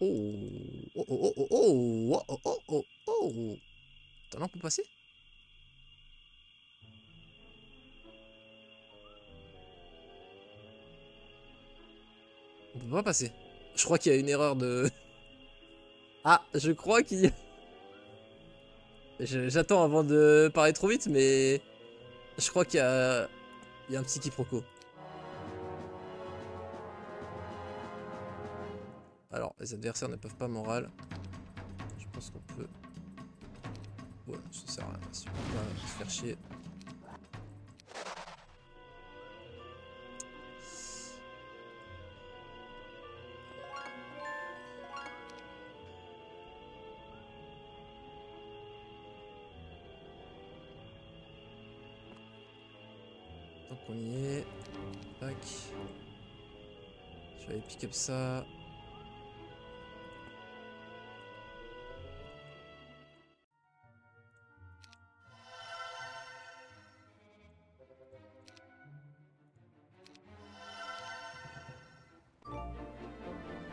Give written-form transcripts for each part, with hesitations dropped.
Oh. Oh, oh, oh, oh, oh, oh, oh, oh. Attends, là, on peut passer? On peut pas passer. Je crois qu'il y a une erreur de... Ah, je crois qu'il y a... J'attends avant de parler trop vite, mais... Je crois qu'il y a... Il y a un petit quiproquo. Alors, les adversaires ne peuvent pas moral. Je pense qu'on peut... Ouais, ça sert à rien. Si on peut pas se faire chier. Donc on y est. Tac. Je vais aller pick up ça.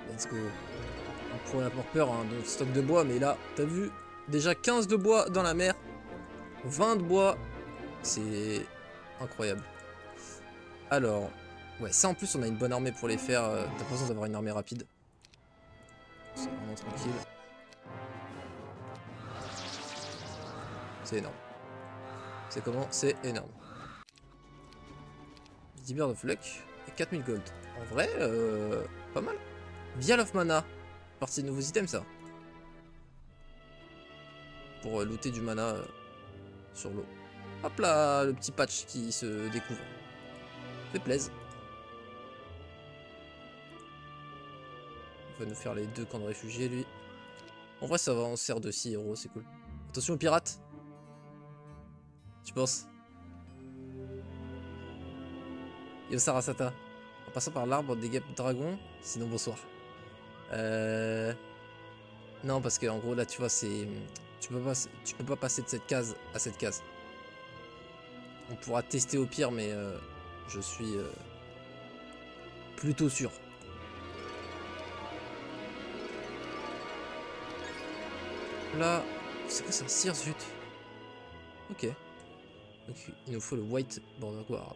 Let's go. On pourrait avoir peur hein, de notre stock de bois, mais là, t'as vu, déjà 15 de bois dans la mer, 20 de bois, c'est incroyable. Alors, ouais, ça en plus, on a une bonne armée pour les faire. T'as pas besoin d'avoir une armée rapide. C'est vraiment tranquille. C'est énorme. C'est comment? C'est énorme. 10 Bird of Luck et 4000 gold. En vrai, pas mal. Vial of Mana. Partie de nouveaux items, ça. Pour looter du mana sur l'eau. Hop là, le petit patch qui se découvre. Fait plaisir. Il va nous faire les 2 camps de réfugiés, lui. En vrai, ça va, on sert de 6 héros, c'est cool. Attention aux pirates. Tu penses? Yo Sarasata. En passant par l'arbre des guêpes dragons. Sinon, bonsoir. Non, parce que en gros, là, tu vois, c'est... Tu peux pas passer de cette case à cette case. On pourra tester au pire, mais je suis plutôt sûr. Là, c'est quoi ça? Cire, zut. Ok. Donc, il nous faut le White Border Guard.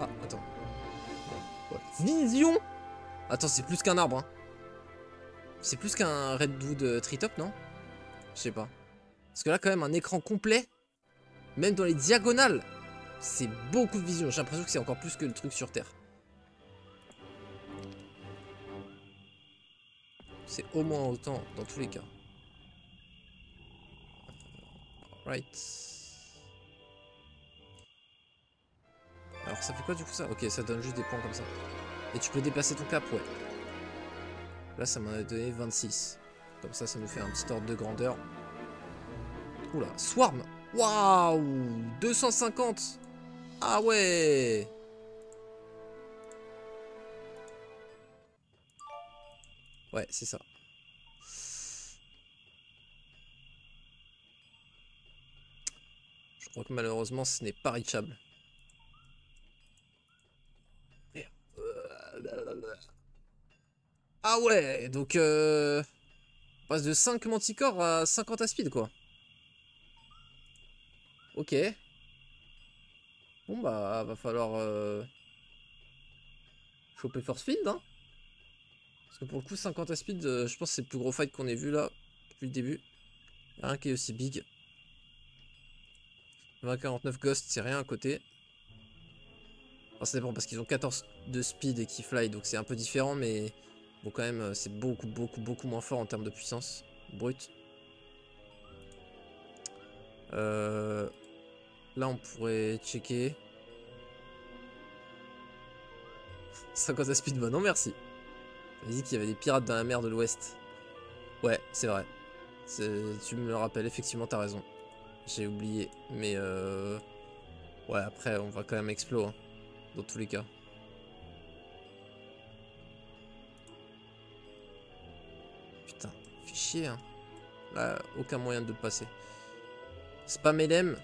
Ah, attends. Ouais. Vision! Attends, c'est plus qu'un arbre, hein. C'est plus qu'un Redwood Treetop, non? Je sais pas. Parce que là, quand même, un écran complet, même dans les diagonales, c'est beaucoup de vision. J'ai l'impression que c'est encore plus que le truc sur Terre. C'est au moins autant dans tous les cas. Right. Alors, ça fait quoi du coup ça? Ok, ça donne juste des points comme ça. Et tu peux déplacer ton cap, ouais. Là, ça m'en a donné 26. Comme ça nous fait un petit ordre de grandeur. Oula, Swarm! Waouh! 250! Ah ouais! Ouais, c'est ça. Je crois que malheureusement, ce n'est pas reachable. Ah ouais! Donc, on passe de 5 manticores à 50 à speed, quoi. Ok. Bon, bah, va falloir choper Force Field, hein. Parce que pour le coup, 50 à speed, je pense que c'est le plus gros fight qu'on ait vu là, depuis le début. Y'a rien qui est aussi big. 20-49 Ghost, c'est rien à côté. Enfin, ça dépend parce qu'ils ont 14 de speed et qui fly, donc c'est un peu différent, mais bon, quand même, c'est beaucoup moins fort en termes de puissance brute. Là, on pourrait checker. 50 à speed, bah non, merci. On a dit qu'il y avait des pirates dans la mer de l'Ouest. Ouais, c'est vrai. Tu me le rappelles, effectivement, t'as raison. J'ai oublié, mais ouais, après, on va quand même explo, hein, dans tous les cas. fait chier, hein. Là, aucun moyen de le passer. Spam LM.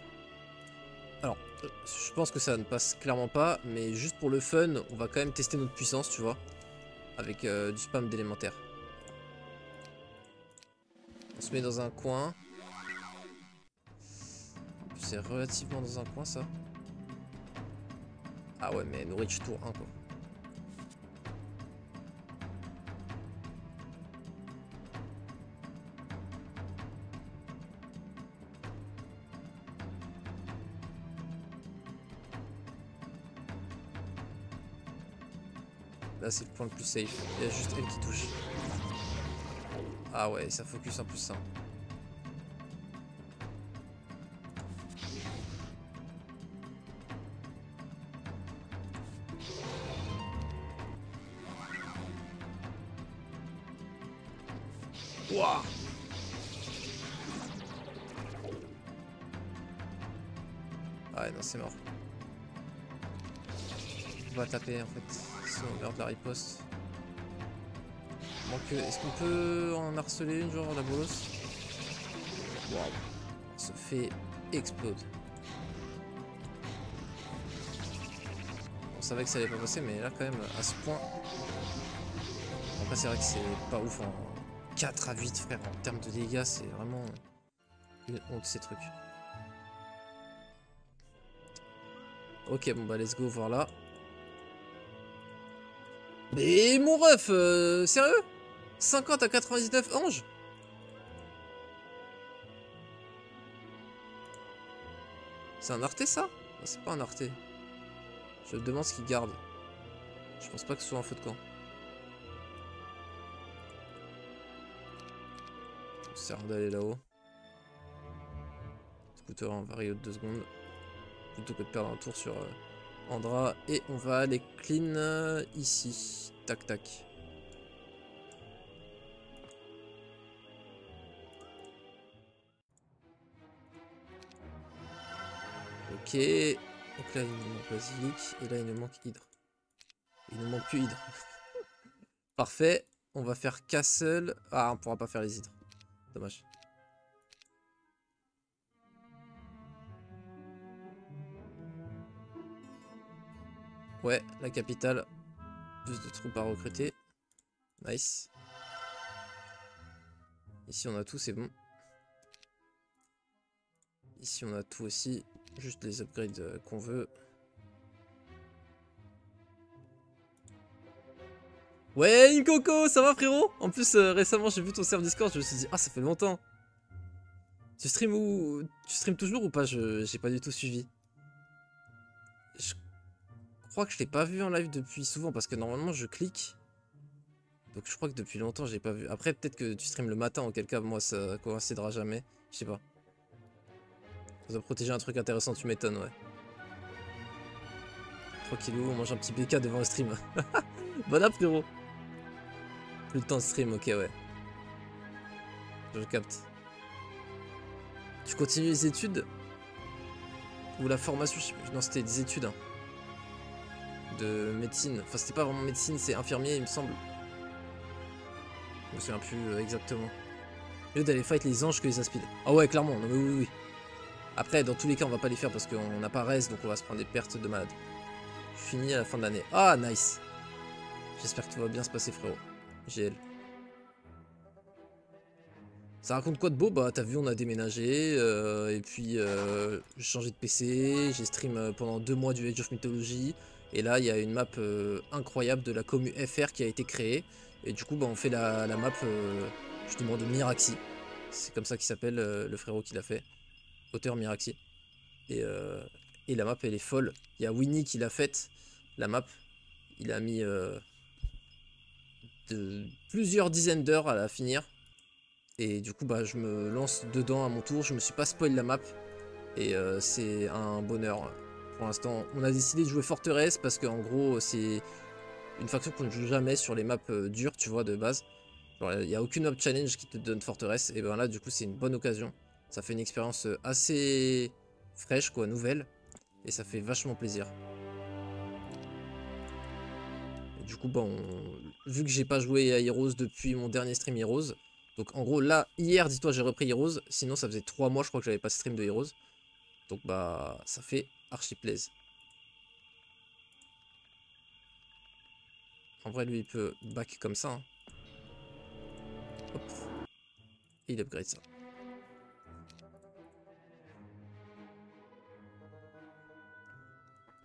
Alors, je pense que ça ne passe clairement pas, mais juste pour le fun, on va quand même tester notre puissance, tu vois. Avec du spam d'élémentaire. On se met dans un coin. C'est relativement dans un coin, ça. Ah ouais, mais Norwich tour 1, quoi. Là, c'est le point le plus safe. Il y a juste elle qui touche. Ah ouais, ça focus en plus ça. Wouah! Ah ouais, non, c'est mort. On va taper en fait. Sinon on meurt de la riposte. Est-ce qu'on peut en harceler une, genre la bolos? Waouh! On se fait explode. On savait que ça allait pas passer, mais là quand même, à ce point. Après c'est vrai que c'est pas ouf en 4 à 8 frère, en termes de dégâts, c'est vraiment une honte ces trucs. Ok, bon bah let's go voir là. Mais mon ref, sérieux? 50 à 99 anges? C'est un arté ça? Non, c'est pas un arté. Je me demande ce qu'il garde. Je pense pas que ce soit un feu de camp. Ça sert d'aller là-haut. Scooter en vario de 2 secondes. Plutôt que de perdre un tour sur Andra. Et on va aller clean ici. Tac tac. Ok. Donc là il nous manque basilic. Et là il nous manque hydre. Il nous manque plus hydre. Parfait. On va faire castle. Ah, on pourra pas faire les hydres. Dommage. Ouais, la capitale. Plus de troupes à recruter. Nice. Ici on a tout, c'est bon. Ici on a tout aussi. Juste les upgrades qu'on veut. Ouais, Nkoko, ça va frérot? En plus, récemment j'ai vu ton serveur Discord, je me suis dit, ah ça fait longtemps. Tu stream où? Tu stream toujours ou pas? J'ai pas du tout suivi. Je crois que je l'ai pas vu en live depuis souvent parce que normalement je clique. Donc je crois que depuis longtemps j'ai pas vu. Après peut-être que tu stream le matin, auquel cas moi ça coïncidera jamais. Je sais pas. Ça doit protéger un truc intéressant, tu m'étonnes, ouais. Tranquillou, on mange un petit BK devant le stream. Bon app frérot. Plus le temps de stream, ok ouais. Je capte. Tu continues les études? Ou la formation, je sais plus. Non, c'était des études. Hein. De médecine. Enfin, c'était pas vraiment médecine, c'est infirmier, il me semble. Je me souviens plus exactement. Mieux d'aller fight les anges que les aspides. Ah ouais, clairement. Non, mais oui, oui. Après, dans tous les cas, on va pas les faire parce qu'on n'a pas res, donc on va se prendre des pertes de malade. Fini à la fin de l'année. Ah, nice. J'espère que tout va bien se passer, frérot. GL. Ça raconte quoi de beau? Bah t'as vu, on a déménagé, et puis j'ai changé de PC, j'ai stream pendant 2 mois du Age of Mythology, et là il y a une map incroyable de la commu FR qui a été créée, et du coup bah on fait la map justement de Miraxi, c'est comme ça qu'il s'appelle le frérot qui l'a fait, auteur Miraxi, et la map elle est folle, il y a Winnie qui l'a faite, la map, il a mis plusieurs dizaines d'heures à la finir. Et du coup, bah, je me lance dedans à mon tour. Je me suis pas spoil la map. Et c'est un bonheur. Pour l'instant, on a décidé de jouer Forteresse parce qu'en gros, c'est une faction qu'on ne joue jamais sur les maps dures, tu vois, de base. Il n'y a aucune map challenge qui te donne Forteresse. Et ben là, du coup, c'est une bonne occasion. Ça fait une expérience assez fraîche, quoi, nouvelle. Et ça fait vachement plaisir. Et du coup, bah, vu que j'ai pas joué à Heroes depuis mon dernier stream Heroes, Donc en gros là, hier, dis-toi, j'ai repris Heroes. Sinon ça faisait 3 mois je crois que j'avais pas stream de Heroes. Donc bah ça fait archi plaise. En vrai lui il peut back comme ça. Hein. Hop. Et il upgrade ça.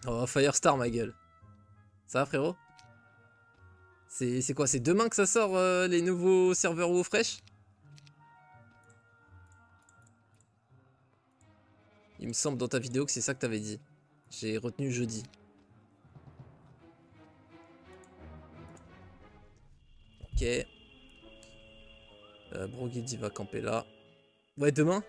Oh Firestar ma gueule. Ça va frérot? C'est quoi? C'est demain que ça sort les nouveaux serveurs WoW fraîches? Il me semble dans ta vidéo que c'est ça que t'avais dit. J'ai retenu jeudi. Ok. Broguidi va camper là. Ouais, demain?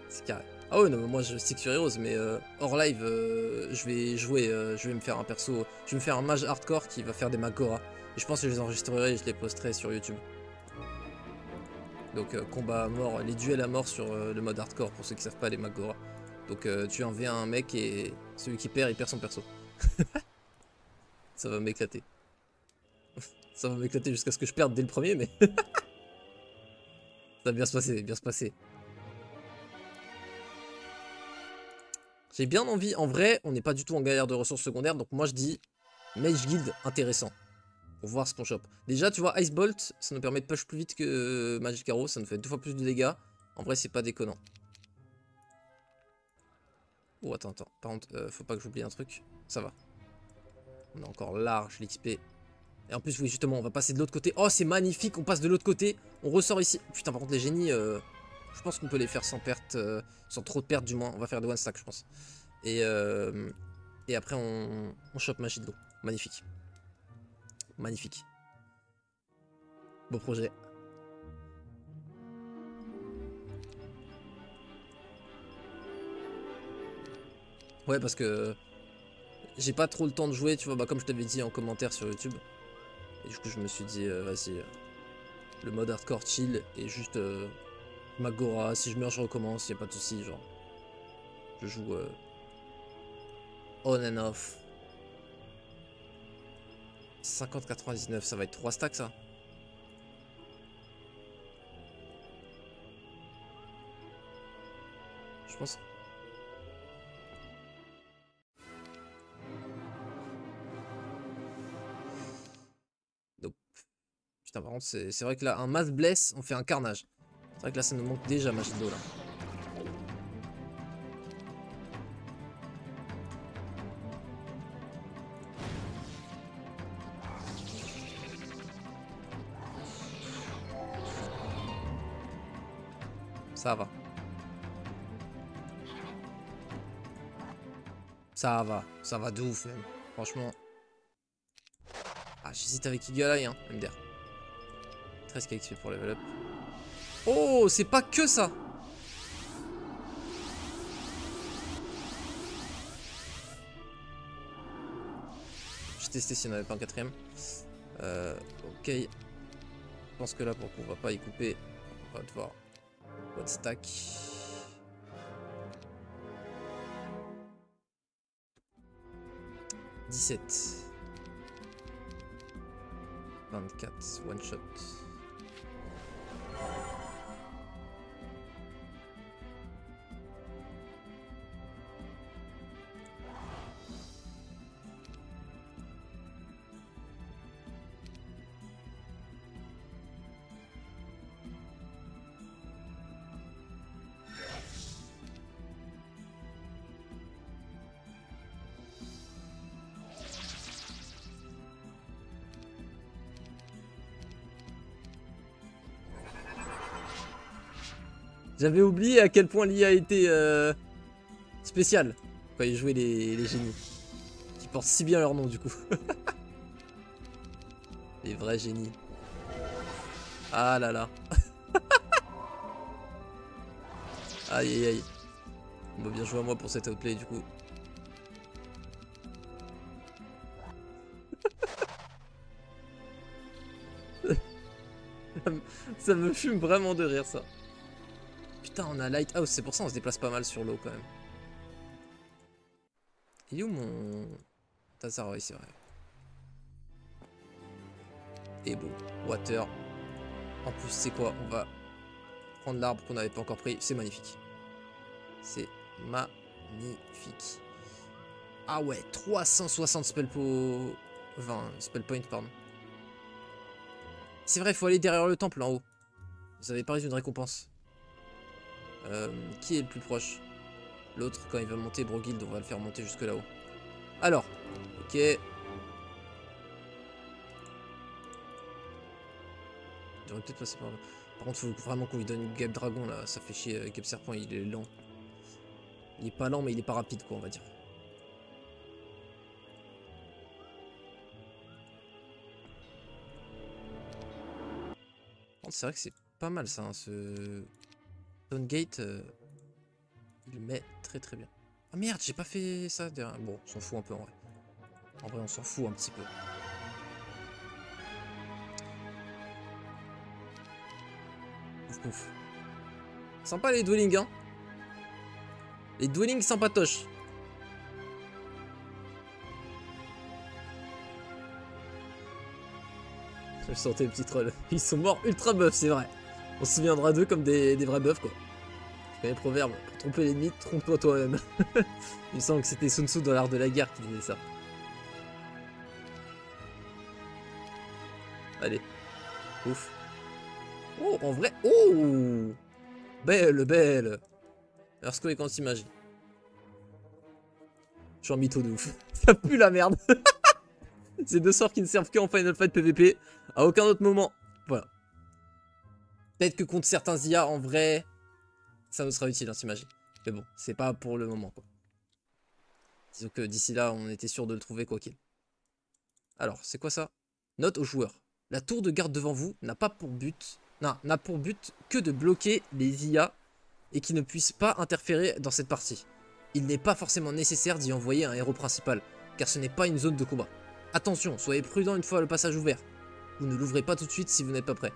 C'est carré. Ah ouais, non, mais moi je stick sur Heroes, mais hors live, je vais jouer, je vais me faire un perso. Je vais me faire un mage hardcore qui va faire des Magora. Et je pense que je les enregistrerai et je les posterai sur YouTube. Donc combat à mort, les duels à mort sur le mode hardcore pour ceux qui savent pas les Magora. Donc tu envoies un mec et celui qui perd, il perd son perso. Ça va m'éclater. Ça va m'éclater jusqu'à ce que je perde dès le premier, mais... Ça va bien se passer, bien se passer. J'ai bien envie, en vrai, on n'est pas du tout en galère de ressources secondaires, donc moi je dis Mage Guild intéressant. Pour voir ce qu'on chope. Déjà, tu vois, Ice Bolt, ça nous permet de push plus vite que Magic Arrow, ça nous fait 2 fois plus de dégâts. En vrai, c'est pas déconnant. Oh, attends. Par contre, faut pas que j'oublie un truc. Ça va. On est encore large, l'XP. Et en plus, oui, justement, on va passer de l'autre côté. Oh, c'est magnifique, on passe de l'autre côté. On ressort ici. Putain, par contre, les génies, je pense qu'on peut les faire sans perte, sans trop de pertes du moins. On va faire des one stack, je pense. Et après, on chope magie de l'eau. Magnifique. Magnifique. Beau projet. Ouais, parce que j'ai pas trop le temps de jouer, tu vois, bah, comme je t'avais dit en commentaire sur YouTube. Et du coup, je me suis dit, vas-y, le mode hardcore chill et juste Magora. Si je meurs, je recommence, y a pas de soucis, genre. Je joue on and off. 50,99, ça va être 3 stacks, ça. Je pense. Donc, putain, par contre, c'est vrai que là, un mass bless, on fait un carnage. C'est vrai que là, ça nous manque déjà magie d'eau, là. Ça va. Ça va de ouf même. Franchement. Ah, j'hésite avec Eagle Eye, hein, MDR. 13 KXP pour level up. Oh, c'est pas que ça. J'ai testé s'il n'y en avait pas un quatrième. Ok. Je pense que là, pour qu'on va pas y couper, on va devoir one stack. 17. 24, one shot. J'avais oublié à quel point l'IA était spécial quand ils jouaient les génies. Qui portent si bien leur nom du coup. Les vrais génies. Ah là là. Aïe aïe aïe. On va bien jouer à moi pour cet outplay du coup. Ça me fume vraiment de rire ça. Putain, on a Lighthouse, c'est pour ça on se déplace pas mal sur l'eau quand même. Il est où mon... Tazar, oui c'est vrai. Et bon, Water. En plus, c'est quoi? On va prendre l'arbre qu'on n'avait pas encore pris. C'est magnifique. C'est magnifique. Ah ouais, 360 spell point, pardon. C'est vrai, il faut aller derrière le temple en haut. Vous avez parlé d'une récompense. Qui est le plus proche? L'autre, quand il va monter Broguild, on va le faire monter jusque là-haut. Alors, ok. J'aurais peut-être passé par là. Par contre, faut vraiment qu'on lui donne une Guêpe Dragon là. Ça fait chier. Guêpe Serpent, il est lent. Il est pas lent, mais il est pas rapide, quoi, on va dire. C'est vrai que c'est pas mal ça, hein, ce Stone Gate. Il le met très très bien. Ah merde, j'ai pas fait ça derrière. Bon, on s'en fout un peu en vrai. En vrai, on s'en fout un petit peu. Pouf pouf. Sympa les dwellings, hein. Les dwellings sympatoches. Je sentais les petits trolls. Ils sont morts ultra buffs, c'est vrai. On se souviendra d'eux comme des vrais buffs, quoi. Je connais le proverbe. Pour tromper l'ennemi, trompe-toi toi-même. Il me semble que c'était Sun Tzu dans l'art de la guerre qui disait ça. Allez. Ouf. Oh, en vrai. Oh, belle, belle. Earthquake anti-magie. Je suis en mytho de ouf. Ça pue la merde. C'est deux sorts qui ne servent qu'en Final Fight PVP. À aucun autre moment. Voilà. Peut-être que contre certains IA, en vrai, ça nous sera utile, anti-magie. Mais bon, c'est pas pour le moment, quoi. Disons que d'ici là, on était sûr de le trouver, quoi qu'il. Alors, c'est quoi ça? Note aux joueurs. La tour de garde devant vous n'a pour but que de bloquer les IA et qui ne puissent pas interférer dans cette partie. Il n'est pas forcément nécessaire d'y envoyer un héros principal, car ce n'est pas une zone de combat. Attention, soyez prudent une fois le passage ouvert. Vous ne l'ouvrez pas tout de suite si vous n'êtes pas prêt.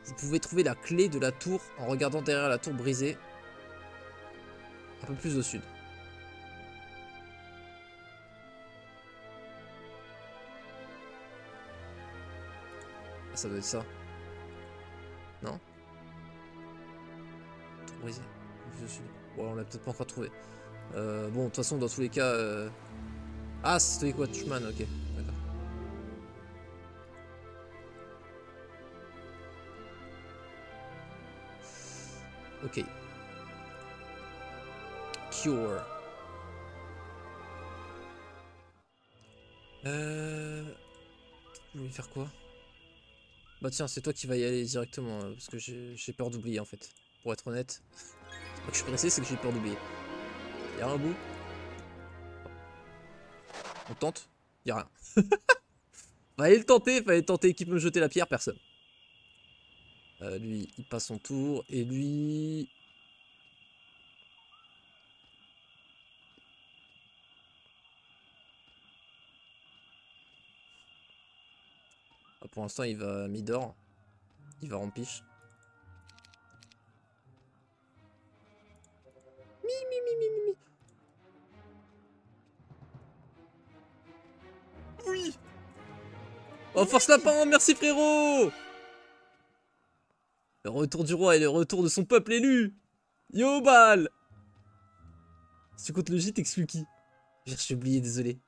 Vous pouvez trouver la clé de la tour en regardant derrière la tour brisée, un peu plus au sud. Ah, ça doit être ça. Non? Tour brisée, plus au sud. Bon, on l'a peut-être pas encore trouvé. Bon, de toute façon, dans tous les cas... Ah, c'était quoi, Watchman, ok. D'accord. Ok. Cure. Je vais faire quoi? Bah tiens, c'est toi qui vas y aller directement, parce que j'ai peur d'oublier en fait. Pour être honnête. C'est pas que je suis pressé, c'est que j'ai peur d'oublier. Y'a un bout? On tente? Y'a rien. Fallait le tenter, qui peut me jeter la pierre? Personne. Lui, il passe son tour, et lui... Ah, pour l'instant, il va mid-or. Il va rempiche. Oui. Oh, force lapin, merci frérot. Le retour du roi et le retour de son peuple élu. Yo, Bal. Si tu comptes le J, t'exclus qui? J'ai oublié, désolé.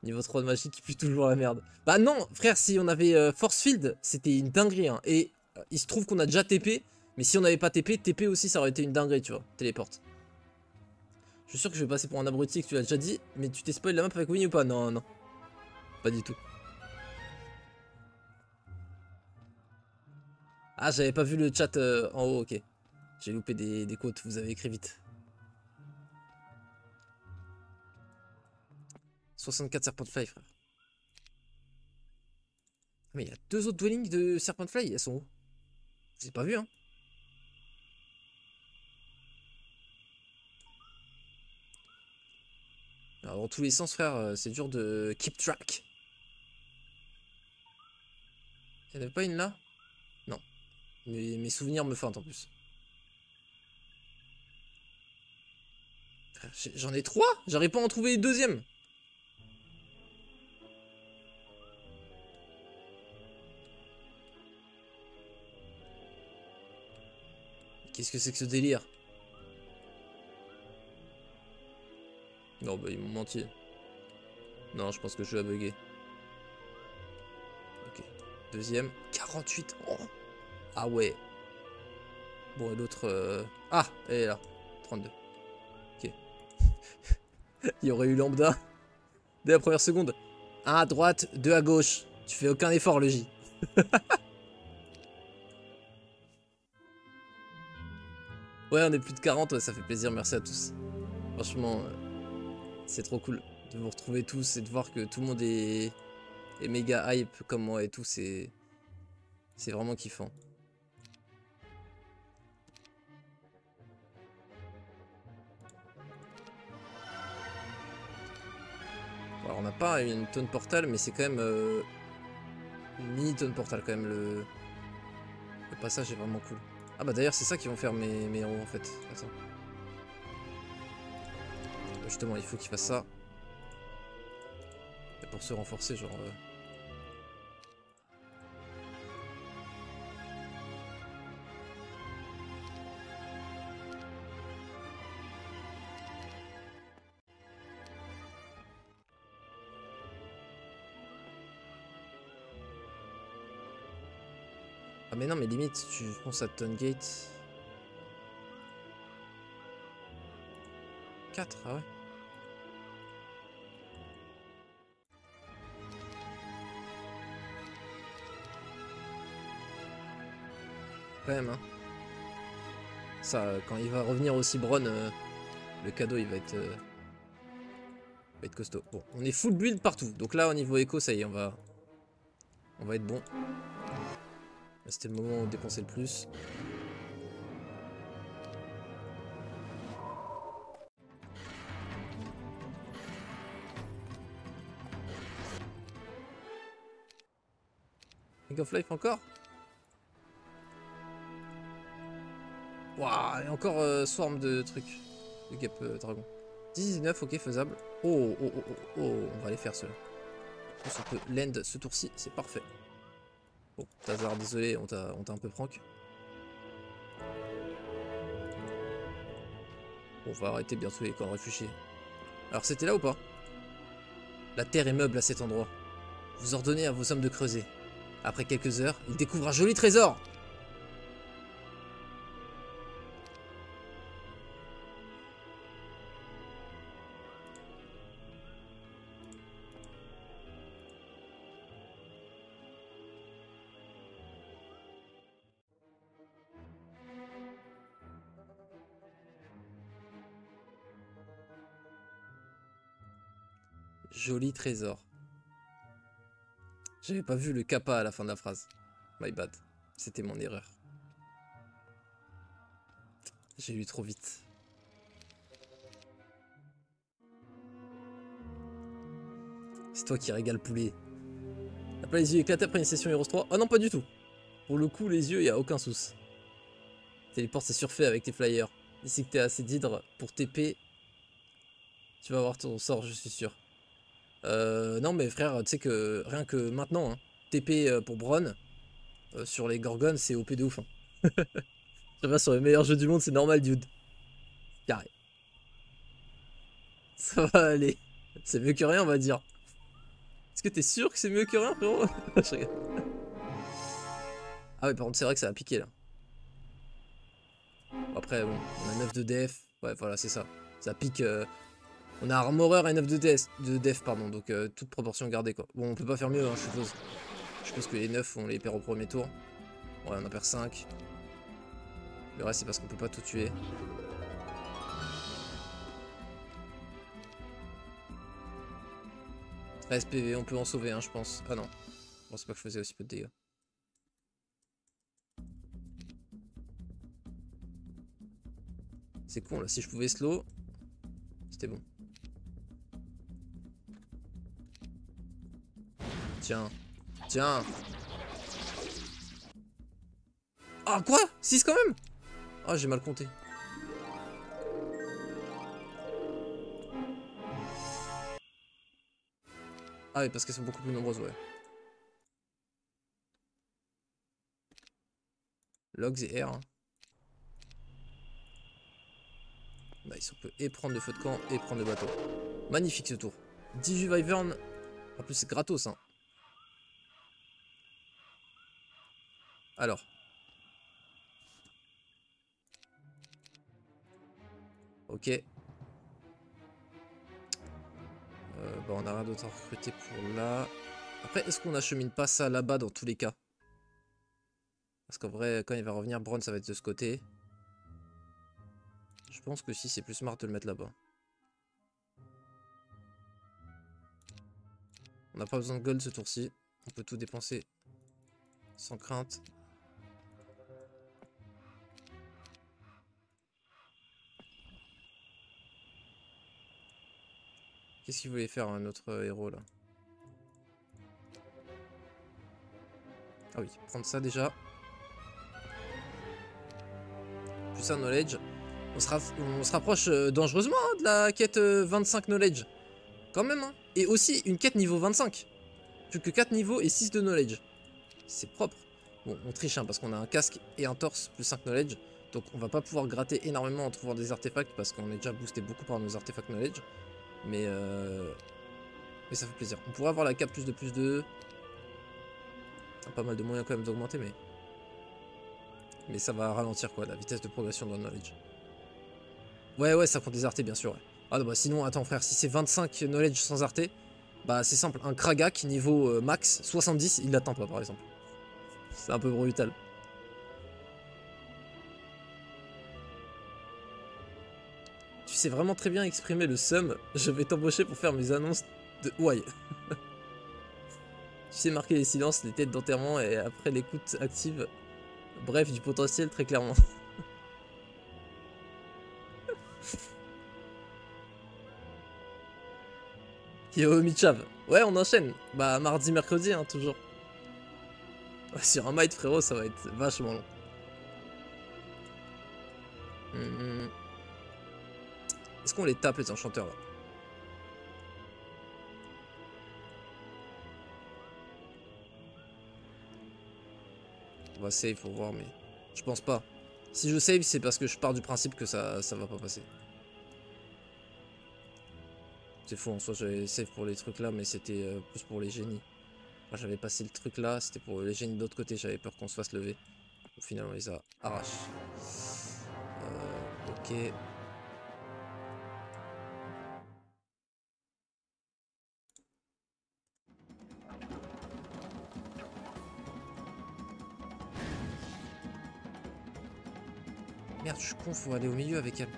Niveau 3 de magie qui pue toujours la merde. Bah non, frère, si on avait Force Field, c'était une dinguerie. Hein. Et il se trouve qu'on a déjà TP. Mais si on n'avait pas TP, TP aussi, ça aurait été une dinguerie, tu vois. Téléporte. Je suis sûr que je vais passer pour un abruti et que tu l'as déjà dit. Mais tu t'es spoil la map avec Winnie ou pas? Non, non. Pas du tout. Ah, j'avais pas vu le chat en haut, ok. J'ai loupé des quotes, vous avez écrit vite. 64 Serpentfly, frère. Mais il y a deux autres dwellings de Serpentfly, elles sont où? J'ai pas vu, hein. Alors, dans tous les sens, frère, c'est dur de keep track. Il n'y en avait pas une là? Non. Mes souvenirs me feintent en plus. J'en ai trois? J'arrive pas à en trouver une deuxième. Qu'est-ce que c'est que ce délire? Non, bah ils m'ont menti. Non, je pense que je vais bugger. Ok. Deuxième. 48. Oh. Ah ouais. Bon, et l'autre... Ah, elle est là. 32. Ok. Il y aurait eu lambda dès la première seconde. 1 à droite, 2 à gauche. Tu fais aucun effort, le J. Ouais, on est plus de 40, ouais, ça fait plaisir, merci à tous. Franchement, c'est trop cool de vous retrouver tous et de voir que tout le monde est méga hype comme moi et tout, c'est vraiment kiffant. Alors on n'a pas une tonne portal, mais c'est quand même une mini tonne portal quand même, le passage est vraiment cool. Ah bah d'ailleurs c'est ça qui vont faire mes héros en fait. Attends. Justement il faut qu'ils fassent ça. Et pour se renforcer genre... Ah mais non mais limite tu penses à Ton Gate. 4, ah ouais. Quand même hein. Ça, quand il va revenir aussi Bron, le cadeau il va être costaud. Bon, on est full build partout. Donc là au niveau écho, ça y est, on va être bon. C'était le moment où on dépensait le plus. Ring of Life encore. Waouh, et encore swarm de trucs. De Gap Dragon. 19, ok, faisable. Oh, oh, oh, oh, oh, on va aller faire cela. On peut land ce tour-ci, c'est parfait. Bon, Tazar, désolé, on t'a un peu prank. On va arrêter bientôt les camps réfugiés. Alors c'était là ou pas? La terre est meuble à cet endroit. Vous ordonnez à vos hommes de creuser. Après quelques heures, ils découvrent un joli trésor. Joli trésor. J'avais pas vu le kappa à la fin de la phrase. My bad. C'était mon erreur. J'ai lu trop vite. C'est toi qui régale poulet. T'as pas les yeux éclatés après une session Heroes 3? Oh non, pas du tout. Pour le coup, les yeux, y a aucun souci. Téléport, c'est surfait avec tes flyers. Ici que t'es assez d'hydre pour TP, tu vas avoir ton sort, je suis sûr. Non, mais frère, tu sais que rien que maintenant, hein, TP pour Bron, sur les Gorgones, c'est OP de ouf. Hein. Je sais sur les meilleurs jeux du monde, c'est normal, dude. Carré. Ça va aller. C'est mieux que rien, on va dire. Est-ce que t'es sûr que c'est mieux que rien, frérot? Ah ouais, par contre, c'est vrai que ça a piqué, là. Après, bon, on a 9 de def. Ouais, voilà, c'est ça. Ça pique... On a Armorer et 9 de def, pardon. Donc, toute proportion gardée, quoi. Bon, on peut pas faire mieux, hein, je suppose. Je suppose que les 9, on les perd au premier tour. Ouais, on en perd 5. Le reste, c'est parce qu'on peut pas tout tuer. SPV, on peut en sauver un, je pense. Ah non. Je pensais pas que je faisais aussi peu de dégâts. C'est con là, si je pouvais slow, c'était bon. Tiens. Tiens. Ah quoi? 6 quand même? Ah j'ai mal compté. Ah oui, parce qu'elles sont beaucoup plus nombreuses, ouais. Logs et R. Hein. Nice, on peut et prendre le feu de camp et prendre le bateau. Magnifique ce tour. 18 Wyvern. En plus c'est gratos hein. Alors. Ok. Bah on a rien d'autre à recruter pour là. Après est-ce qu'on achemine pas ça là-bas dans tous les cas? Parce qu'en vrai quand il va revenir Bronn ça va être de ce côté. Je pense que si c'est plus smart de le mettre là-bas. On n'a pas besoin de gold ce tour-ci. On peut tout dépenser sans crainte. Qu'est-ce qu'il voulait faire notre héros là? Ah oui, prendre ça déjà. Plus un knowledge. On se rapproche dangereusement hein, de la quête 25 knowledge. Quand même hein. Et aussi une quête niveau 25. Plus que 4 niveaux et 6 de knowledge. C'est propre. Bon, on triche hein, parce qu'on a un casque et un torse plus 5 knowledge. Donc on va pas pouvoir gratter énormément en trouvant des artefacts parce qu'on est déjà boosté beaucoup par nos artefacts knowledge. Mais ça fait plaisir. On pourrait avoir la cape plus de... Pas mal de moyens quand même d'augmenter mais ça va ralentir quoi la vitesse de progression dans le knowledge. Ouais ça compte des artés bien sûr ouais. Ah bah sinon attends frère si c'est 25 knowledge sans arté, bah c'est simple, un Kragak niveau max 70 il l'atteint pas par exemple. C'est un peu brutal. Tu sais vraiment très bien exprimer le seum, je vais t'embaucher pour faire mes annonces de ouais. Tu sais marquer les silences, les têtes d'enterrement et après l'écoute active. Bref, du potentiel très clairement. Yo Michav. Ouais, on enchaîne. Bah, mardi, mercredi, hein, toujours. Ouais, sur un might, frérot, ça va être vachement long. Est-ce qu'on les tape, les enchanteurs, là? On va save pour voir, mais je pense pas. Si je save, c'est parce que je pars du principe que ça va pas passer. C'est faux, en soi, j'avais save pour les trucs là, mais c'était plus pour les génies. Moi, j'avais passé le truc là, c'était pour les génies de l'autre côté, j'avais peur qu'on se fasse lever. Au final, on les a arrachés. Ok. Merde, je suis con, faut aller au milieu avec elle.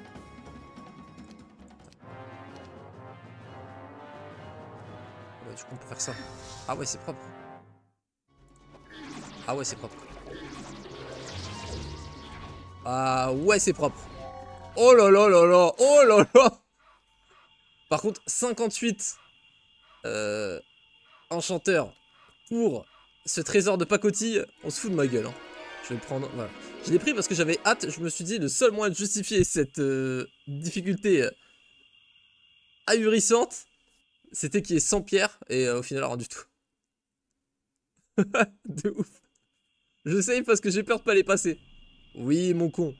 Ouais, du coup, on peut faire ça. Ah ouais, c'est propre. Ah ouais, c'est propre. Ah ouais, c'est propre. Oh là là là là. Oh là là. Par contre, 58 enchanteurs pour ce trésor de pacotille. On se fout de ma gueule. Hein. Je vais le prendre. Voilà. Je l'ai pris parce que j'avais hâte. Je me suis dit, le seul moyen de justifier cette difficulté ahurissante, c'était qu'il y ait 100 pierres. Et au final, rien du tout. De ouf. Je save parce que j'ai peur de pas les passer. Oui, mon con.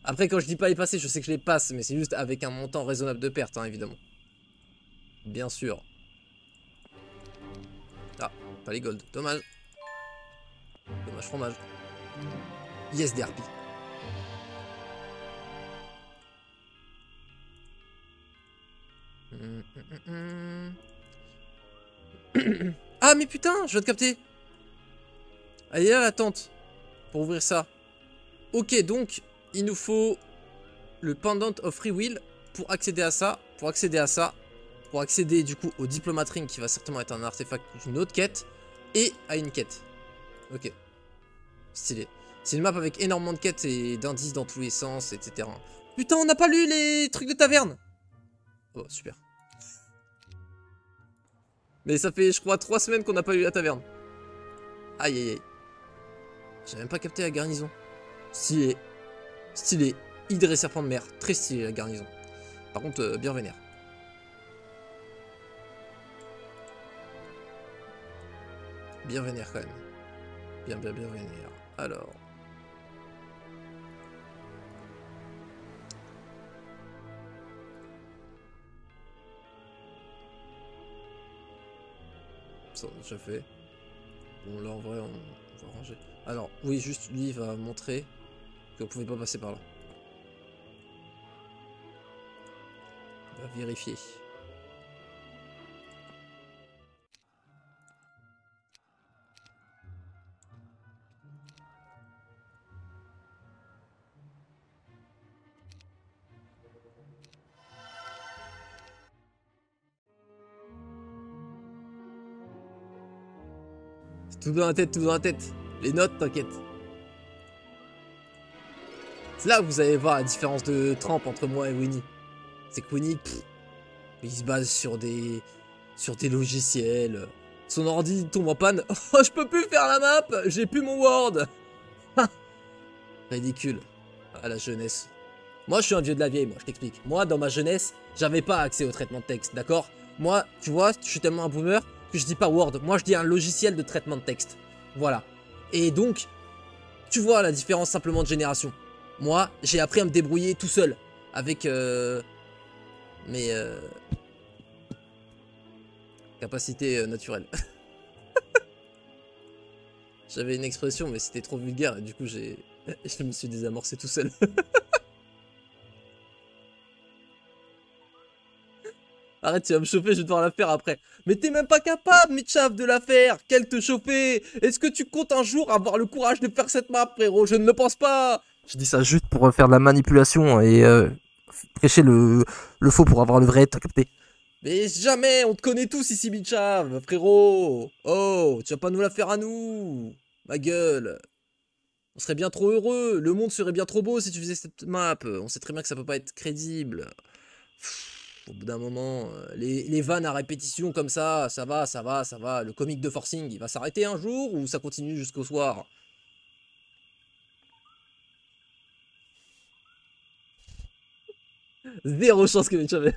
Après, quand je dis pas les passer, je sais que je les passe, mais c'est juste avec un montant raisonnable de perte, hein, évidemment. Bien sûr. Ah, pas les gold. Dommage. Dommage fromage. Yes, des harpies. Ah, mais putain, je viens de capter. Allez, là, la tente. Pour ouvrir ça. Ok, donc, il nous faut le Pendant of Free Will pour accéder à ça. Pour accéder à ça. Pour accéder, du coup, au Diplomat Ring, qui va certainement être un artefact d'une autre quête. Et à une quête. Ok. Stylé. C'est une map avec énormément de quêtes et d'indices dans tous les sens, etc. Putain, on n'a pas lu les trucs de taverne. Oh, super. Mais ça fait, je crois, 3 semaines qu'on n'a pas eu la taverne. Aïe, aïe, aïe. J'ai même pas capté la garnison. Stylé. Stylé. Hydre et serpent de mer. Très stylé, la garnison. Par contre, bien vénère. Bien vénère, quand même. Bien vénère. Alors... ça on a déjà fait. Bon là en vrai on va ranger. Alors oui juste lui il va montrer que vous pouvez pas passer par là. On va vérifier. Tout dans la tête, tout dans la tête. Les notes, t'inquiète. C'est là où vous allez voir la différence de trempe entre moi et Winnie. C'est que Winnie, il se base sur des logiciels. Son ordi tombe en panne. Oh, je peux plus faire la map, j'ai plus mon Word. Ridicule. Ah, la jeunesse. Moi, je suis un vieux de la vieille, moi, je t'explique. Moi, dans ma jeunesse, j'avais pas accès au traitement de texte, d'accord? Moi, tu vois, je suis tellement un boomer que je dis pas Word. Moi, je dis un logiciel de traitement de texte. Voilà. Et donc, tu vois la différence simplement de génération. Moi, j'ai appris à me débrouiller tout seul. Avec mes capacités naturelles. J'avais une expression, mais c'était trop vulgaire. Et du coup, je me suis désamorcé tout seul. Arrête, tu vas me chauffer, je vais devoir la faire après. Mais t'es même pas capable, Mitchav, de la faire. Quelle te chauffer? Est-ce que tu comptes un jour avoir le courage de faire cette map, frérot? Je ne le pense pas. Je dis ça juste pour faire de la manipulation et prêcher le faux pour avoir le vrai, t'as capté? Mais jamais, on te connaît tous ici, Mitchav, frérot. Oh, tu vas pas nous la faire à nous. Ma gueule. On serait bien trop heureux. Le monde serait bien trop beau si tu faisais cette map. On sait très bien que ça peut pas être crédible. Au bout d'un moment, les vannes à répétition comme ça va, ça va, ça va. Le comique de forcing, il va s'arrêter un jour ou ça continue jusqu'au soir? Zéro chance que Mitchav.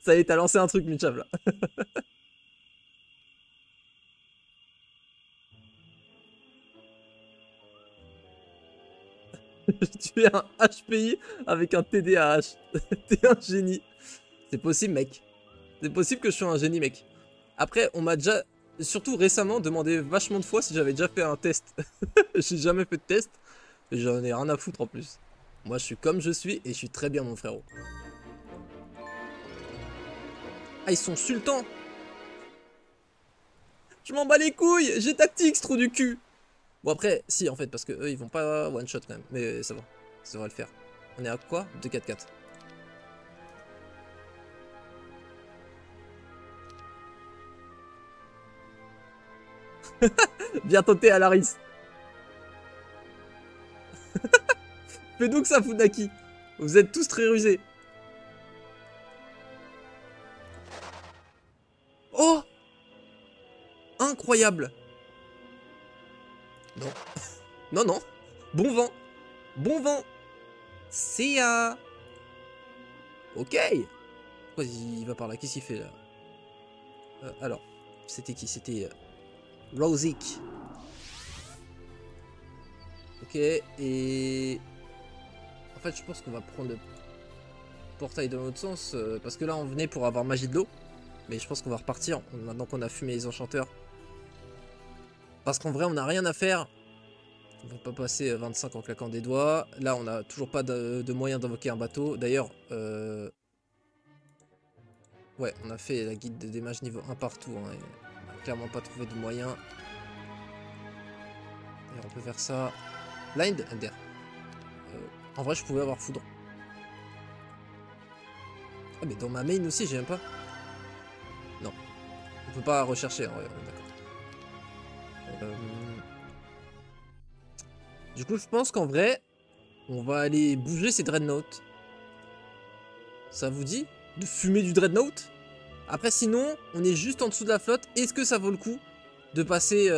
Ça y est, t'as lancé un truc, Mitchav, là. Tu es un HPI avec un TDAH. T'es un génie. C'est possible, mec. C'est possible que je sois un génie, mec. Après, on m'a déjà, surtout récemment, demandé vachement de fois si j'avais déjà fait un test. J'ai jamais fait de test. J'en ai rien à foutre en plus. Moi, je suis comme je suis et je suis très bien, mon frérot. Ah, ils sont sultans. Je m'en bats les couilles. J'ai tactique, ce trou du cul. Bon, après, si, en fait, parce que eux, ils vont pas one shot quand même. Mais ça va. Ça devrait le faire. On est à quoi? 2-4-4. Bien tenté à Laris. Fais donc ça, Funaki. Vous êtes tous très rusés. Oh! Incroyable. Non. Non, non. Bon vent. Bon vent. See ya. Ok. Pourquoi il va par là? Qu'est-ce qu'il fait là? Alors, c'était qui? C'était Rosic. Ok, et... En fait, je pense qu'on va prendre le portail dans l'autre sens, parce que là, on venait pour avoir magie de l'eau. Mais je pense qu'on va repartir, maintenant qu'on a fumé les enchanteurs. Parce qu'en vrai, on n'a rien à faire. On va pas passer 25 en claquant des doigts. Là, on n'a toujours pas de moyen d'invoquer un bateau. D'ailleurs, ouais, on a fait la guide des mages niveau 1 partout. Hein, et on n'a clairement pas trouvé de moyen. Et on peut faire ça. Blind Ender. En vrai, je pouvais avoir foudre. Ah, mais dans ma main aussi, j'ai même pas. Non. On peut pas rechercher, en vrai, d'accord. Du coup, je pense qu'en vrai, on va aller bouger ces dreadnoughts. Ça vous dit? De fumer du dreadnought? Après, sinon, on est juste en dessous de la flotte. Est-ce que ça vaut le coup de passer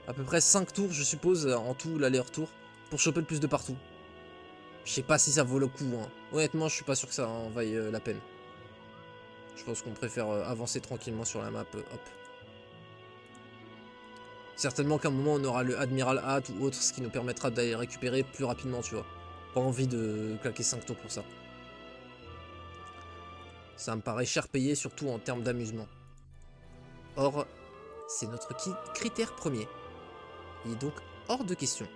à peu près 5 tours, je suppose, en tout, l'aller-retour, pour choper le plus de partout? Je sais pas si ça vaut le coup. Hein. Honnêtement, je suis pas sûr que ça en vaille la peine. Je pense qu'on préfère avancer tranquillement sur la map. Hop. Certainement qu'à un moment, on aura le Admiral Hat ou autre, ce qui nous permettra d'aller récupérer plus rapidement, tu vois. Pas envie de claquer 5 tours pour ça. Ça me paraît cher payé, surtout en termes d'amusement. Or, c'est notre critère premier. Il est donc hors de question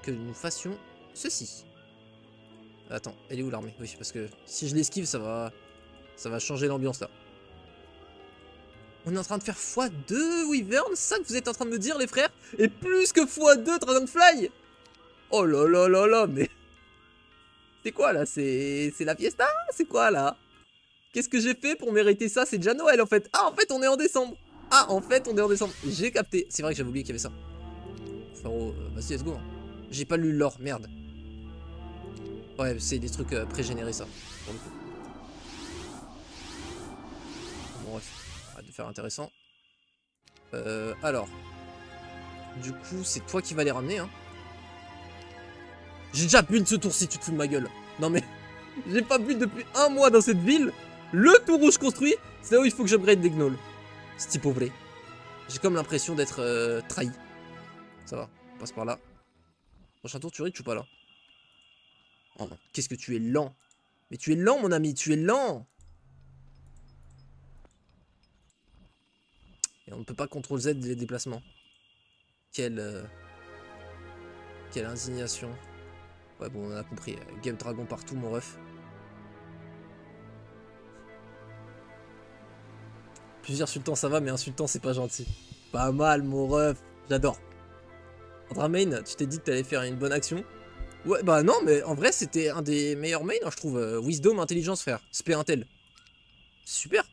que nous fassions ceci. Attends, elle est où l'armée? Oui, parce que si je l'esquive, ça va changer l'ambiance là. On est en train de faire x2 Wyvern, c'est ça que vous êtes en train de me dire les frères? Et plus que x2 Dragonfly. Oh là là là là, mais... C'est quoi là? C'est la fiesta? C'est quoi là? Qu'est-ce que j'ai fait pour mériter ça? C'est déjà Noël en fait. Ah, en fait on est en décembre. Ah, en fait on est en décembre. J'ai capté. C'est vrai que j'avais oublié qu'il y avait ça. Frérot, vas-y, let's go. J'ai pas lu l'or, merde. Ouais, c'est des trucs pré-générés ça. Pour le coup. Bon, bref, arrête de faire intéressant. Alors. Du coup, c'est toi qui vas les ramener, hein. J'ai déjà build ce tour-ci, tu te fous de ma gueule. Non mais, j'ai pas build depuis un mois dans cette ville. Le tout rouge construit, c'est là où il faut que j'upgrade des gnolls. C'est pauvre. J'ai comme l'impression d'être trahi. Ça va, on passe par là. Prochain tour, tu reach ou pas là? Oh non, qu'est-ce que tu es lent. Mais tu es lent mon ami, tu es lent. Et on ne peut pas CTRL Z les déplacements. Quelle indignation. Ouais bon, on a compris. Game Dragon partout mon ref. Plusieurs sultans ça va, mais insultant c'est pas gentil. Pas mal mon ref, j'adore. Andramain, tu t'es dit que t'allais faire une bonne action. Ouais bah non mais en vrai c'était un des meilleurs mains hein, je trouve. Wisdom, intelligence frère, spé intel. Super.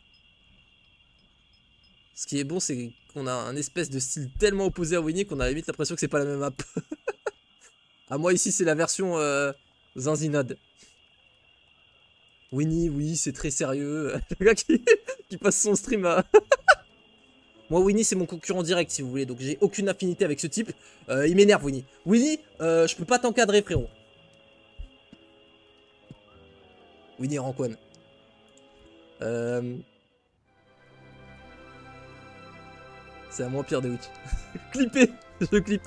Ce qui est bon c'est qu'on a un espèce de style tellement opposé à Winnie qu'on a limite l'impression que c'est pas la même map. Ah moi ici c'est la version Zinzinade. Winnie oui c'est très sérieux. Le gars qui passe son stream à... Moi Winnie c'est mon concurrent direct si vous voulez, donc j'ai aucune affinité avec ce type. Il m'énerve Winnie. Winnie, je peux pas t'encadrer frérot. Winnie Ranquan. C'est à moi pire de Witch. Clippé, je clip.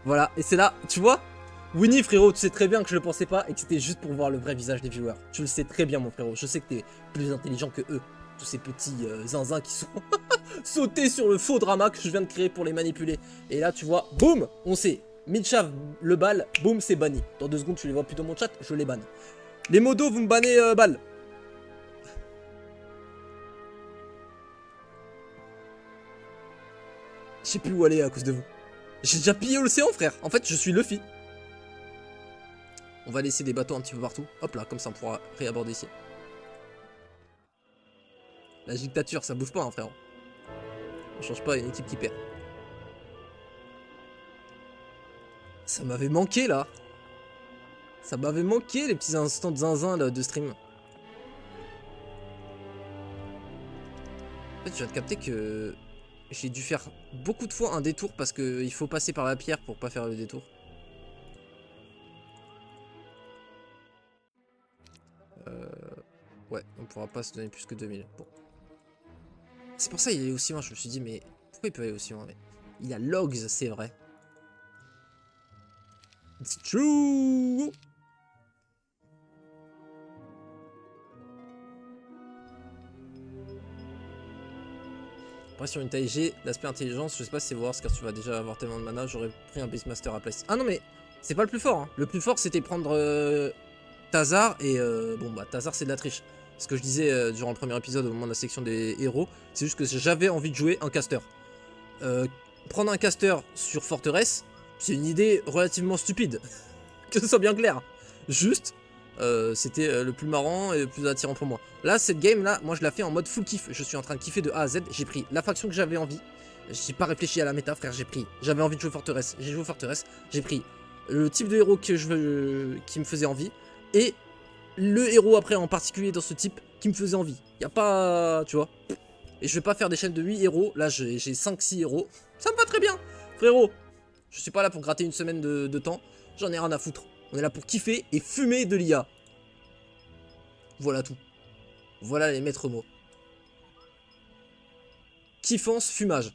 Voilà, et c'est là, tu vois, Winnie frérot, tu sais très bien que je le pensais pas et que c'était juste pour voir le vrai visage des viewers. Tu le sais très bien mon frérot, je sais que t'es plus intelligent que eux. Tous ces petits zinzins qui sont sautés sur le faux drama que je viens de créer pour les manipuler. Et là tu vois, boum, on sait. Milchav le bal, boum, c'est banni. Dans 2 secondes tu les vois plus dans mon chat, je les banne. Les modos, vous me bannez balle. Je sais plus où aller à cause de vous. J'ai déjà pillé l'océan frère. En fait je suis Luffy. On va laisser des bateaux un petit peu partout. Hop là, comme ça on pourra réaborder ici. La dictature, ça bouge pas, hein, frère. On change pas une équipe qui perd. Ça m'avait manqué, là. Ça m'avait manqué, les petits instants de zinzin là, de stream. En fait, je viens de capter que j'ai dû faire beaucoup de fois un détour parce qu'il faut passer par la pierre pour pas faire le détour. Ouais, on pourra pas se donner plus que 2000. Bon. C'est pour ça qu'il est aussi loin. Je me suis dit, mais pourquoi il peut aller aussi loin? Mais il a logs, c'est vrai. It's true. Après, sur une taille G, l'aspect intelligence, je sais pas si c'est voir, car tu vas déjà avoir tellement de mana. J'aurais pris un Beastmaster à place. Ah non, mais c'est pas le plus fort. Hein. Le plus fort, c'était prendre Tazar. Et bon, bah, Tazar, c'est de la triche. Ce que je disais durant le premier épisode au moment de la section des héros, c'est juste que j'avais envie de jouer un caster. Prendre un caster sur forteresse, c'est une idée relativement stupide. Que ce soit bien clair. Juste, c'était le plus marrant et le plus attirant pour moi. Là, cette game là, moi je la fais en mode full kiff. Je suis en train de kiffer de A à Z. J'ai pris la faction que j'avais envie. J'ai pas réfléchi à la méta, frère. J'avais envie de jouer forteresse. J'ai joué forteresse. J'ai pris le type de héros que qui me faisait envie. Et le héros après en particulier dans ce type qui me faisait envie. Y a pas, tu vois. Et je vais pas faire des chaînes de 8 héros. Là j'ai 5-6 héros. Ça me va très bien, frérot. Je suis pas là pour gratter une semaine de temps. J'en ai rien à foutre. On est là pour kiffer et fumer de l'IA. Voilà tout. Voilà les maîtres mots. Kiffance, fumage.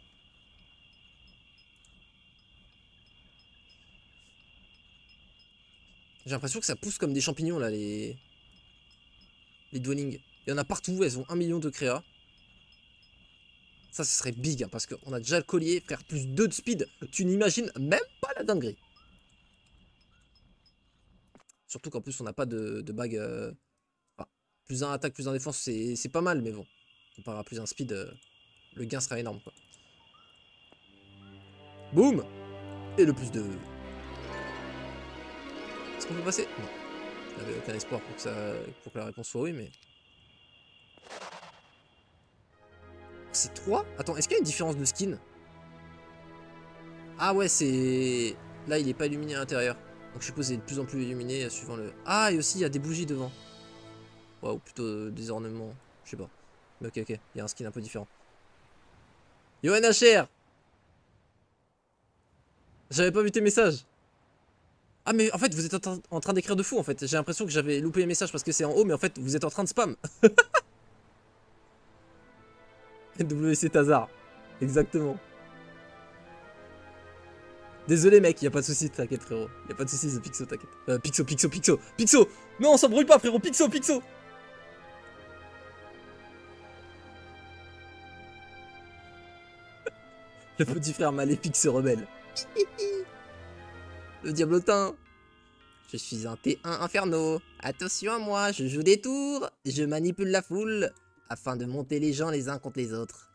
J'ai l'impression que ça pousse comme des champignons là, les dwellings. Il y en a partout, elles ont 1 million de créa. Ça, ce serait big, hein, parce qu'on a déjà le collier, frère, plus 2 de speed. Tu n'imagines même pas la dinguerie. Surtout qu'en plus, on n'a pas de bague. Enfin, plus 1 attaque, plus 1 défense, c'est pas mal, mais bon. Comparé à plus 1 speed, le gain sera énorme, quoi. Boum. Et le plus 2. Est-ce qu'on peut passer? Non. Je n'avais aucun espoir pour que la réponse soit oui, mais... C'est 3? Attends, est-ce qu'il y a une différence de skin? Ah ouais, c'est... Là, il est pas illuminé à l'intérieur. Donc je suppose il est de plus en plus illuminé suivant le... Ah, et aussi, il y a des bougies devant. Ouais, ou plutôt des ornements. Je sais pas. Mais ok, ok. Il y a un skin un peu différent. Yo NHR! J'avais pas vu tes messages. Ah mais en fait vous êtes en train d'écrire de fou en fait. J'ai l'impression que j'avais loupé les messages parce que c'est en haut, mais en fait vous êtes en train de spam. WC Tazar. Exactement. Désolé mec, y a pas de soucis, t'inquiète frérot. Y a pas de soucis, c'est Pixo, t'inquiète. Pixo. Non, on s'embrouille pas frérot, Pixo. Le petit frère maléfique se rebelle. Le diablotin. Je suis un T1 Inferno. Attention à moi, je joue des tours. Je manipule la foule afin de monter les gens les uns contre les autres.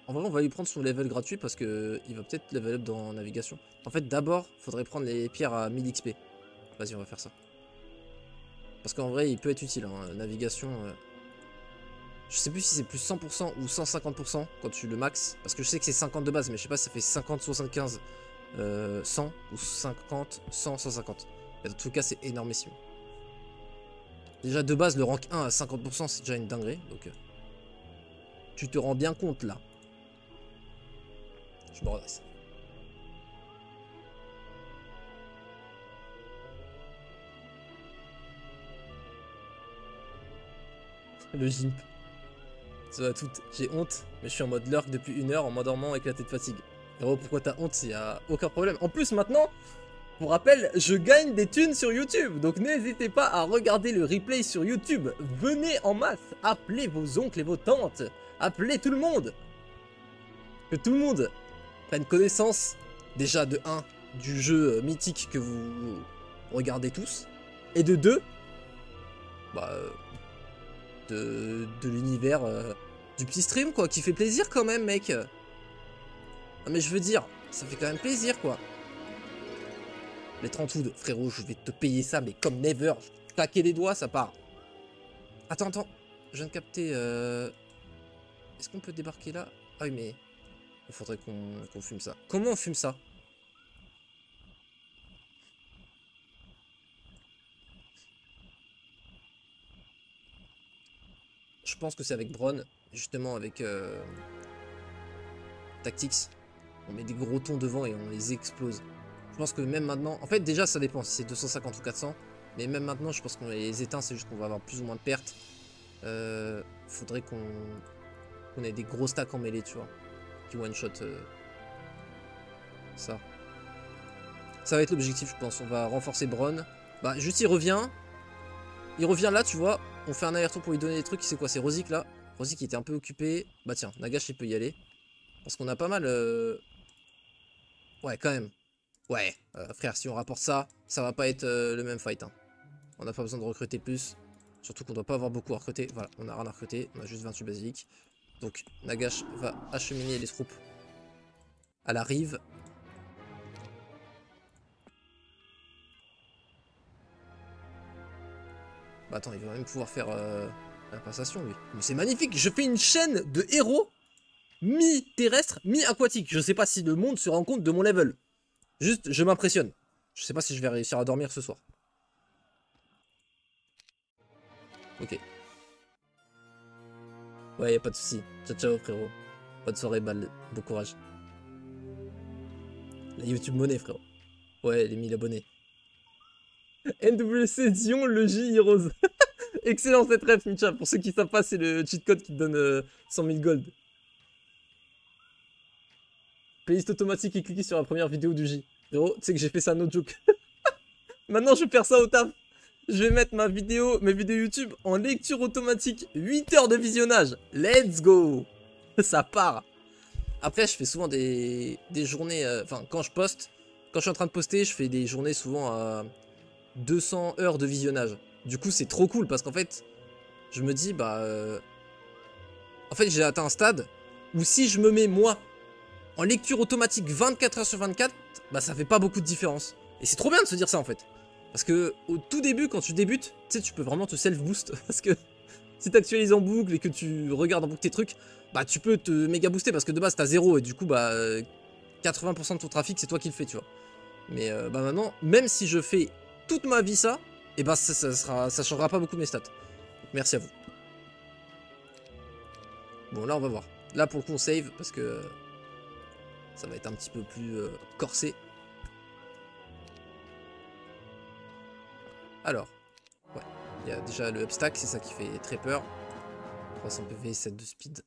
En vrai, on va lui prendre son level gratuit parce que il va peut-être level up dans navigation. En fait, d'abord, faudrait prendre les pierres à 1000 XP. Vas-y, on va faire ça. Parce qu'en vrai, il peut être utile, hein. Navigation... Je sais plus si c'est plus 100% ou 150% quand tu le max. Parce que je sais que c'est 50 de base, mais je sais pas si ça fait 50, 75, 100 ou 50, 100, 150. Et dans tout cas, c'est énormissime. Déjà, de base, le rank 1 à 50%, c'est déjà une dinguerie. Donc, tu te rends bien compte, là. Je me redresse. Le gimp. Ça va tout. J'ai honte, mais je suis en mode lurk depuis 1 heure en m'endormant éclaté de fatigue. Gros, pourquoi t'as honte? Il y a aucun problème. En plus, maintenant, pour rappel, je gagne des thunes sur YouTube. Donc n'hésitez pas à regarder le replay sur YouTube. Venez en masse. Appelez vos oncles et vos tantes. Appelez tout le monde. Que tout le monde prenne connaissance, déjà de 1, du jeu mythique que vous regardez tous. Et de 2, bah... de l'univers du petit stream quoi, qui fait plaisir quand même mec. Non mais je veux dire, ça fait quand même plaisir quoi. Les 30 ouds, frérot, je vais te payer ça mais comme never. Je claquer les doigts, ça part. Attends, je viens de capter... Est-ce qu'on peut débarquer là? Ah oui mais... il faudrait qu'on fume ça. Comment on fume ça? Je pense que c'est avec Bron, justement avec Tactics. On met des gros tons devant et on les explose. Je pense que même maintenant... En fait, déjà, ça dépend si c'est 250 ou 400. Mais même maintenant, je pense qu'on les éteint, c'est juste qu'on va avoir plus ou moins de pertes. Faudrait qu'on ait des gros stacks en mêlée, tu vois. Qui one-shot ça. Ça va être l'objectif, je pense. On va renforcer Bron. Bah, juste, il revient. Il revient là, tu vois. On fait un aller-retour pour lui donner des trucs. C'est quoi? C'est Rosic, là. Rosic, qui était un peu occupé. Bah, tiens, Nagash, il peut y aller. Parce qu'on a pas mal... Ouais, quand même. Ouais, frère, si on rapporte ça, ça va pas être le même fight. Hein. On n'a pas besoin de recruter plus. Surtout qu'on doit pas avoir beaucoup à recruter. Voilà, on a rien à recruter. On a juste 28 basiliques. Donc, Nagash va acheminer les troupes à la rive. Bah attends, il va même pouvoir faire la passation, lui. Mais c'est magnifique, je fais une chaîne de héros mi-terrestre, mi-aquatique. Je sais pas si le monde se rend compte de mon level. Juste, je m'impressionne. Je sais pas si je vais réussir à dormir ce soir. Ok. Ouais, y a pas de soucis. Ciao, ciao, frérot. Bonne soirée, balle. Bon courage. La YouTube monnaie, frérot. Ouais, les 1000 abonnés. NWC Dion, le J Heroes. Excellent cette ref, Micha. Pour ceux qui savent pas, c'est le cheat code qui te donne 100 000 gold. Playlist automatique et cliquez sur la première vidéo du J. Frérot, tu sais que j'ai fait ça no joke. Maintenant, je vais faire ça au taf. Je vais mettre mes vidéos YouTube en lecture automatique. 8 heures de visionnage. Let's go. Ça part. Après, je fais souvent des journées... Enfin, quand je poste, quand je suis en train de poster, je fais des journées souvent à 200 heures de visionnage. Du coup, c'est trop cool parce qu'en fait, je me dis, bah... En fait, j'ai atteint un stade où si je me mets, moi, en lecture automatique 24 heures sur 24, bah ça fait pas beaucoup de différence. Et c'est trop bien de se dire ça, en fait. Parce que au tout début, quand tu débutes, tu sais, tu peux vraiment te self-boost. Parce que si tu actualises en boucle et que tu regardes en boucle tes trucs, bah tu peux te méga booster parce que de base t'as 0 et du coup bah 80% de ton trafic c'est toi qui le fais, tu vois. Mais bah maintenant, même si je fais toute ma vie ça, et bah ça changera pas beaucoup mes stats. Donc, merci à vous. Bon là on va voir. Là pour le coup on save parce que ça va être un petit peu plus corsé. Alors, ouais, il y a déjà le upstack, c'est ça qui fait très peur. 300 PV, 7 de speed.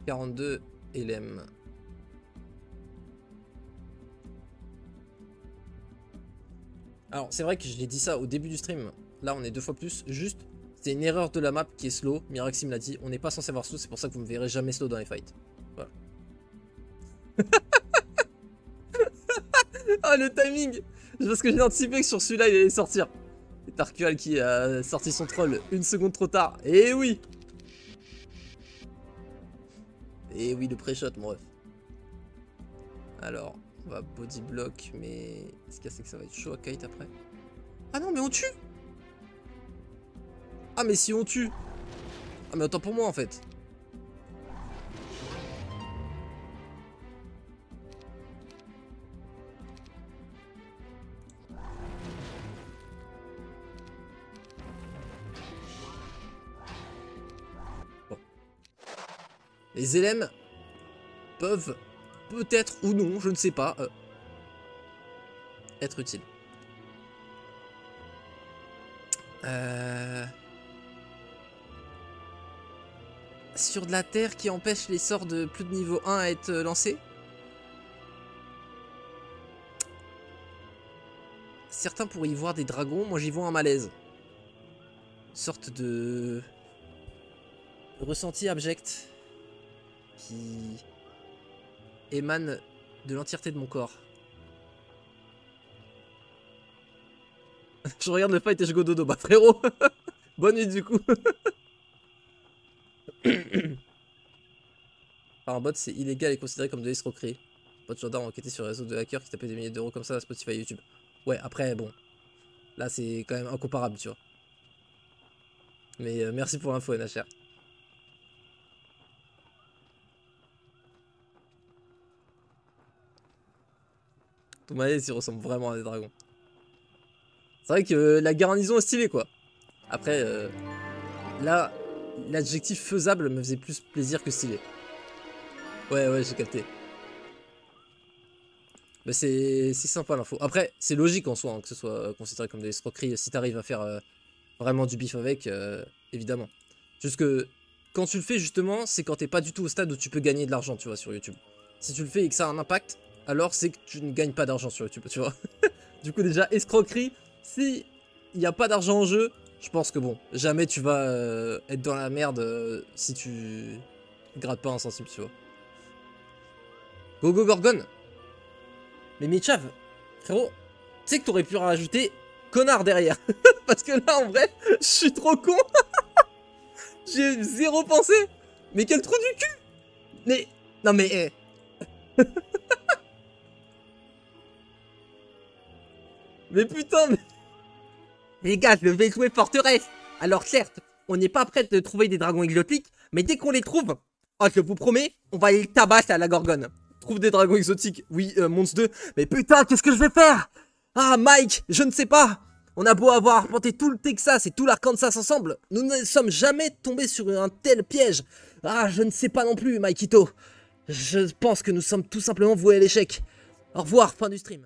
« 42 LM. » Alors, c'est vrai que je l'ai dit ça au début du stream. Là, on est 2 fois plus. Juste, c'est une erreur de la map qui est slow. Miraxim l'a dit. On n'est pas censé avoir slow. C'est pour ça que vous me verrez jamais slow dans les fights. Voilà. Ah, le timing! Parce que j'ai anticipé que sur celui-là, il allait sortir. Et Tarkual qui a sorti son troll 1 seconde trop tard. Et oui! Et oui, le pré-shot, mon ref. Alors, on va body block, mais... ce qu'il y a, c'est que ça va être chaud à kite après. Ah non, mais on tue! Ah, mais si on tue! Ah, mais autant pour moi, en fait. Bon. Les LM peuvent, peut-être ou non, je ne sais pas, être utiles. Sur de la terre qui empêche les sorts de plus de niveau 1 à être lancés. Certains pourraient y voir des dragons, moi j'y vois un malaise. Une sorte de ressenti abject qui émane de l'entièreté de mon corps. Je regarde le fight et je go dodo. Bah frérot, bonne nuit du coup. Par un bot, c'est illégal et considéré comme de l'escroquerie. Bot gendarme a enquêté sur le réseau de hackers qui tapaient des milliers d'euros comme ça à Spotify et YouTube. Ouais, après, bon. Là, c'est quand même incomparable, tu vois. Mais merci pour l'info, NHR. Tout malaise, il ressemble vraiment à des dragons. C'est vrai que la garnison est stylée, quoi. Après, là, l'adjectif faisable me faisait plus plaisir que stylé. Ouais, j'ai capté. Mais c'est sympa l'info. Après, c'est logique en soi hein, que ce soit considéré comme des escroqueries si t'arrives à faire vraiment du bif avec, évidemment. Juste que quand tu le fais justement, c'est quand t'es pas du tout au stade où tu peux gagner de l'argent, tu vois, sur YouTube. Si tu le fais et que ça a un impact, alors c'est que tu ne gagnes pas d'argent sur YouTube, tu vois. Du coup déjà, escroquerie, si il n'y a pas d'argent en jeu, je pense que bon, jamais tu vas être dans la merde si tu grattes pas insensible, tu vois. Go go Gorgon. Mais Michav, frérot, tu sais que t'aurais pu rajouter connard derrière. Parce que là, en vrai, je suis trop con. J'ai zéro pensée. Mais quel trou du cul. Mais, non mais, mais putain, mais... Les gars, je vais jouer forteresse. Alors certes, on n'est pas prêt de trouver des dragons exotiques, mais dès qu'on les trouve, oh, je vous promets, on va aller tabasser à la Gorgone. Trouve des dragons exotiques, oui, Monstre 2. Mais putain, qu'est-ce que je vais faire? Ah, Mike, je ne sais pas. On a beau avoir arpenté tout le Texas et tout l'Arkansas ensemble, nous ne sommes jamais tombés sur un tel piège. Ah, je ne sais pas non plus, Mikito. Je pense que nous sommes tout simplement voués à l'échec. Au revoir, fin du stream.